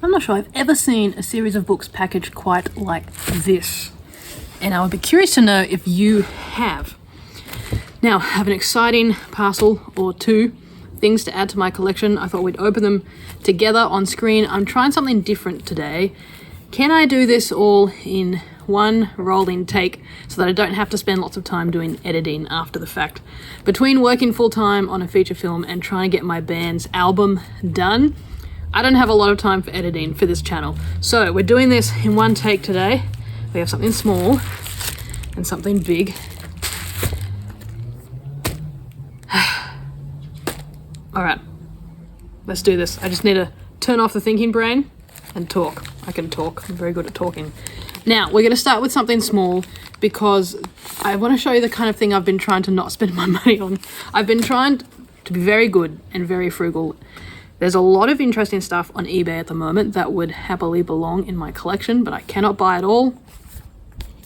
I'm not sure I've ever seen a series of books packaged quite like this. And I would be curious to know if you have. Now, I have an exciting parcel or two things to add to my collection. I thought we'd open them together on screen. I'm trying something different today. Can I do this all in one rolling take so that I don't have to spend lots of time doing editing after the fact? Between working full-time on a feature film and trying to get my band's album done, I don't have a lot of time for editing for this channel. So we're doing this in one take today. We have something small and something big. All right, let's do this. I just need to turn off the thinking brain and talk. I can talk. I'm very good at talking. Now, we're going to start with something small because I want to show you the kind of thing I've been trying to not spend my money on. I've been trying to be very good and very frugal. There's a lot of interesting stuff on eBay at the moment that would happily belong in my collection, but I cannot buy it all.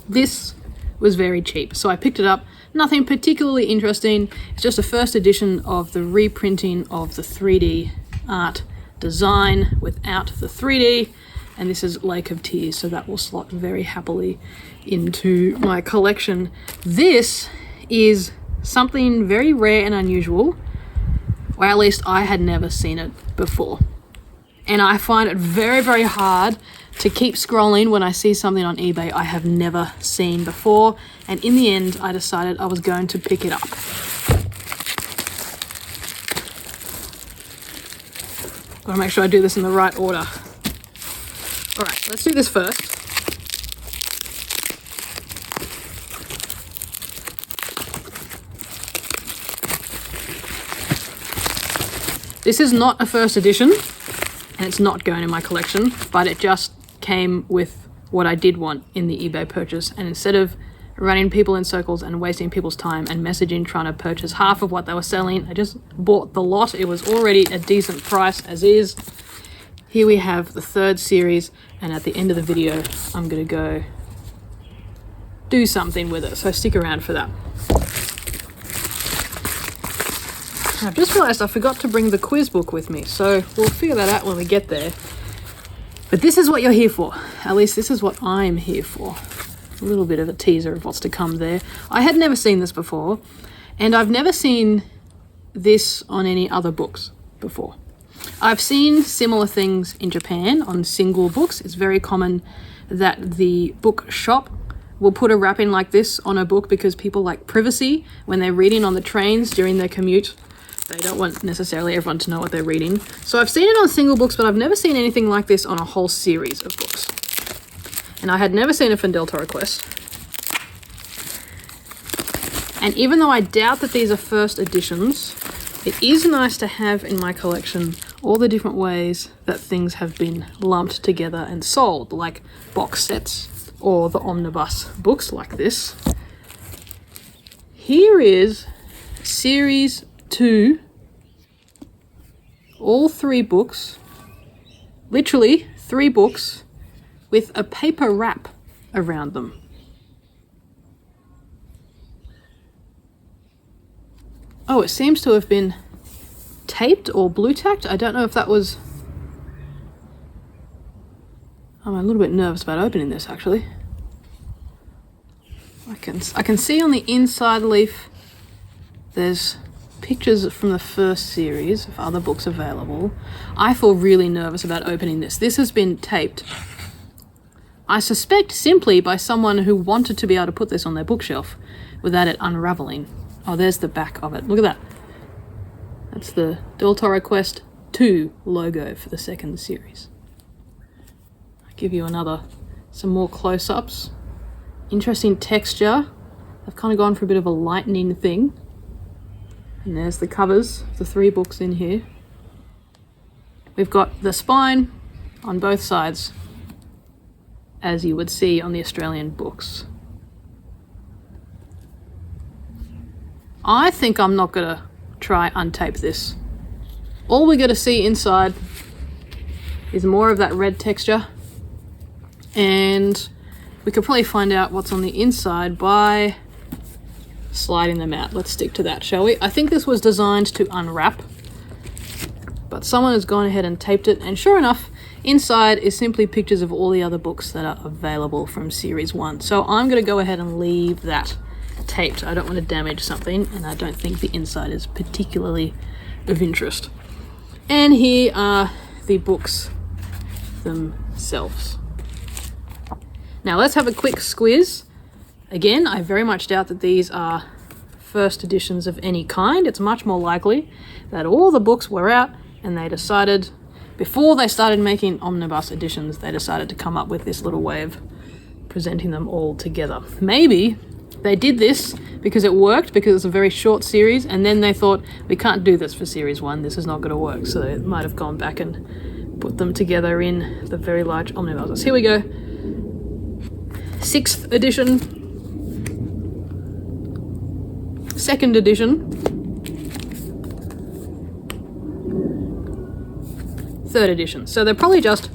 This was very cheap, so I picked it up. Nothing particularly interesting. It's just a first edition of the reprinting of the 3D art design without the 3D, and this is Lake of Tears, so that will slot very happily into my collection. This is something very rare and unusual, or at least I had never seen it before. And I find it very, very hard to keep scrolling when I see something on eBay I have never seen before. And in the end, I decided I was going to pick it up. Gotta make sure I do this in the right order. All right, let's do this first. This is not a first edition, and it's not going in my collection, but it just came with what I did want in the eBay purchase. And instead of running people in circles and wasting people's time and messaging trying to purchase half of what they were selling, I just bought the lot. It was already a decent price as is. Here we have the third series, and at the end of the video, I'm gonna go do something with it, so stick around for that. I've just realized I forgot to bring the quiz book with me, so we'll figure that out when we get there. But this is what you're here for. At least this is what I'm here for. A little bit of a teaser of what's to come there. I had never seen this before, and I've never seen this on any other books before. I've seen similar things in Japan on single books. It's very common that the book shop will put a wrapping like this on a book because people like privacy when they're reading on the trains during their commute. They don't want necessarily everyone to know what they're reading. So I've seen it on single books, but I've never seen anything like this on a whole series of books. And I had never seen it from Deltora Quest. And even though I doubt that these are first editions, it is nice to have in my collection all the different ways that things have been lumped together and sold, like box sets or the omnibus books like this. Here is Series 2, all 3 books, literally 3 books with a paper wrap around them. Oh, it seems to have been taped or blue tacked. I don't know if that was... I'm a little bit nervous about opening this actually. I can see on the inside leaf there's pictures from the first series of other books available. I feel really nervous about opening this. This has been taped, I suspect simply by someone who wanted to be able to put this on their bookshelf without it unraveling. Oh, there's the back of it. Look at that. That's the Deltora Quest 2 logo for the second series. I'll give you some more close-ups. Interesting texture. I've kind of gone for a bit of a lightning thing. And there's the covers of the 3 books in here. We've got the spine on both sides, as you would see on the Australian books. I think I'm not going to try untape this. All we're going to see inside is more of that red texture, and we could probably find out what's on the inside by sliding them out. Let's stick to that, shall we? I think this was designed to unwrap, but someone has gone ahead and taped it, and sure enough, inside is simply pictures of all the other books that are available from series 1. So I'm going to go ahead and leave that taped. I don't want to damage something, and I don't think the inside is particularly of interest. And here are the books themselves. Now let's have a quick squiz. Again, I very much doubt that these are first editions of any kind. It's much more likely that all the books were out and they decided, before they started making omnibus editions, they decided to come up with this little way of presenting them all together. Maybe they did this because it worked, because it's a very short series, and then they thought, we can't do this for series 1, this is not going to work. So they might have gone back and put them together in the very large omnibuses. Here we go. 6th edition, 2nd edition, 3rd edition. So they're probably just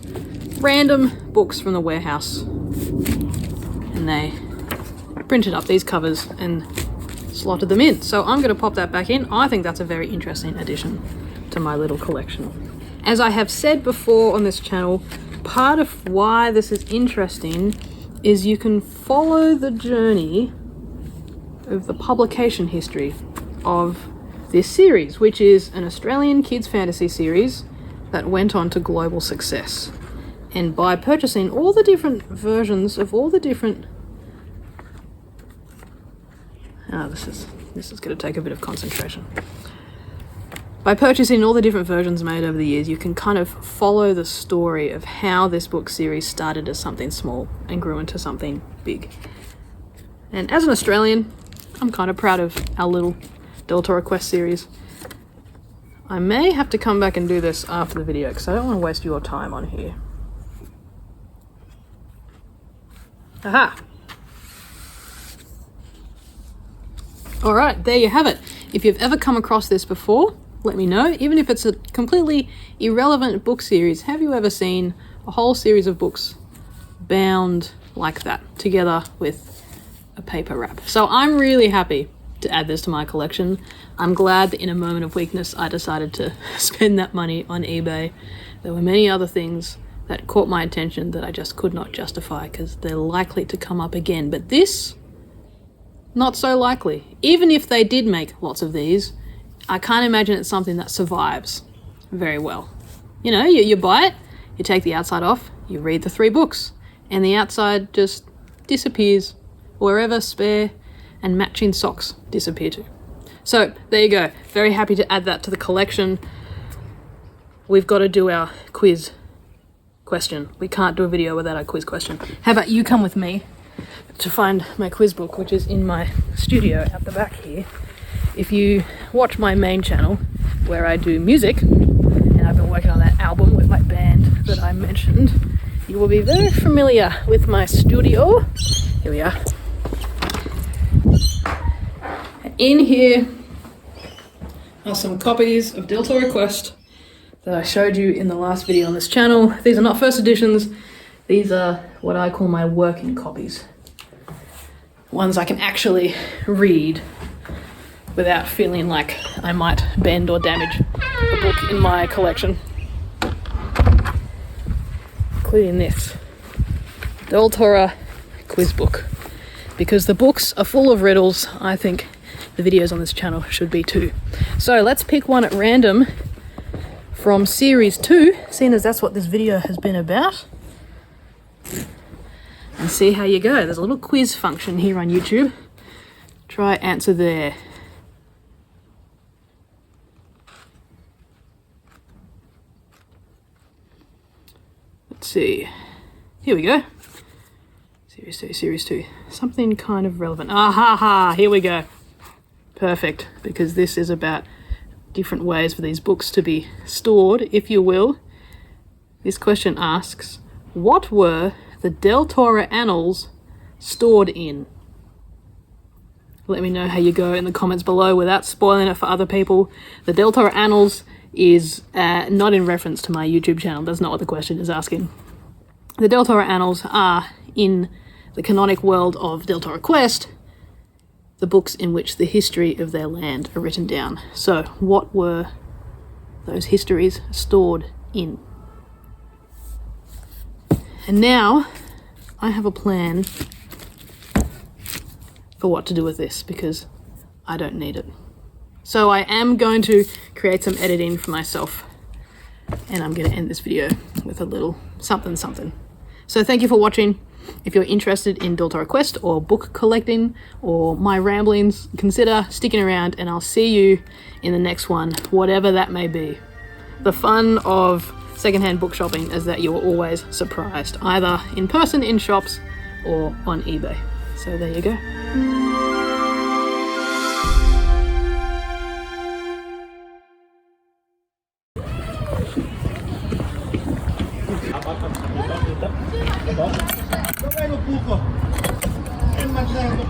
random books from the warehouse, and they printed up these covers and slotted them in. So I'm going to pop that back in. I think that's a very interesting addition to my little collection. As I have said before on this channel, part of why this is interesting is you can follow the journey of the publication history of this series, which is an Australian kids fantasy series that went on to global success. And by purchasing all the different versions of all the different... this is going to take a bit of concentration. By purchasing all the different versions made over the years, you can kind of follow the story of how this book series started as something small and grew into something big. And as an Australian, I'm kind of proud of our little Deltora Quest series. I may have to come back and do this after the video because I don't want to waste your time on here. Aha! Alright, there you have it. If you've ever come across this before, let me know. Even if it's a completely irrelevant book series, have you ever seen a whole series of books bound like that, together with a paper wrap? So I'm really happy to add this to my collection. I'm glad that in a moment of weakness I decided to spend that money on eBay. There were many other things that caught my attention that I just could not justify because they're likely to come up again. But this, not so likely. Even if they did make lots of these, I can't imagine it's something that survives very well. You know, you buy it, you take the outside off, you read the 3 books, and the outside just disappears wherever spare and matching socks disappear to. So there you go. Very happy to add that to the collection. We've got to do our quiz question. We can't do a video without our quiz question. How about you come with me to find my quiz book, which is in my studio at the back here. If you watch my main channel where I do music, and I've been working on that album with my band that I mentioned, you will be very familiar with my studio. Here we are. In here are some copies of Deltora Quest that I showed you in the last video on this channel. These are not first editions. These are what I call my working copies. Ones I can actually read without feeling like I might bend or damage a book in my collection. Including this Deltora quiz book. Because the books are full of riddles, I think the videos on this channel should be too. So let's pick one at random from series 2, seeing as that's what this video has been about, and see how you go. There's a little quiz function here on YouTube. Try answer there. Let's see. Here we go. Series 2. Something kind of relevant. Ah ha ha, here we go. Perfect, because this is about different ways for these books to be stored, if you will. This question asks, what were the Deltora Annals stored in? Let me know how you go in the comments below without spoiling it for other people. The Deltora Annals is not in reference to my YouTube channel. That's not what the question is asking. The Deltora Annals are in the canonic world of Deltora Quest, the books in which the history of their land are written down. So what were those histories stored in. And now I have a plan for what to do with this because I don't need it. So I am going to create some editing for myself, and I'm going to end this video with a little something. So thank you for watching. If you're interested in Deltora Quest or book collecting or my ramblings, consider sticking around, and I'll see you in the next one, whatever that may be. The fun of secondhand book shopping is that you're always surprised, either in person in shops or on eBay. So there you go. Dov'è lo buco? È il macello.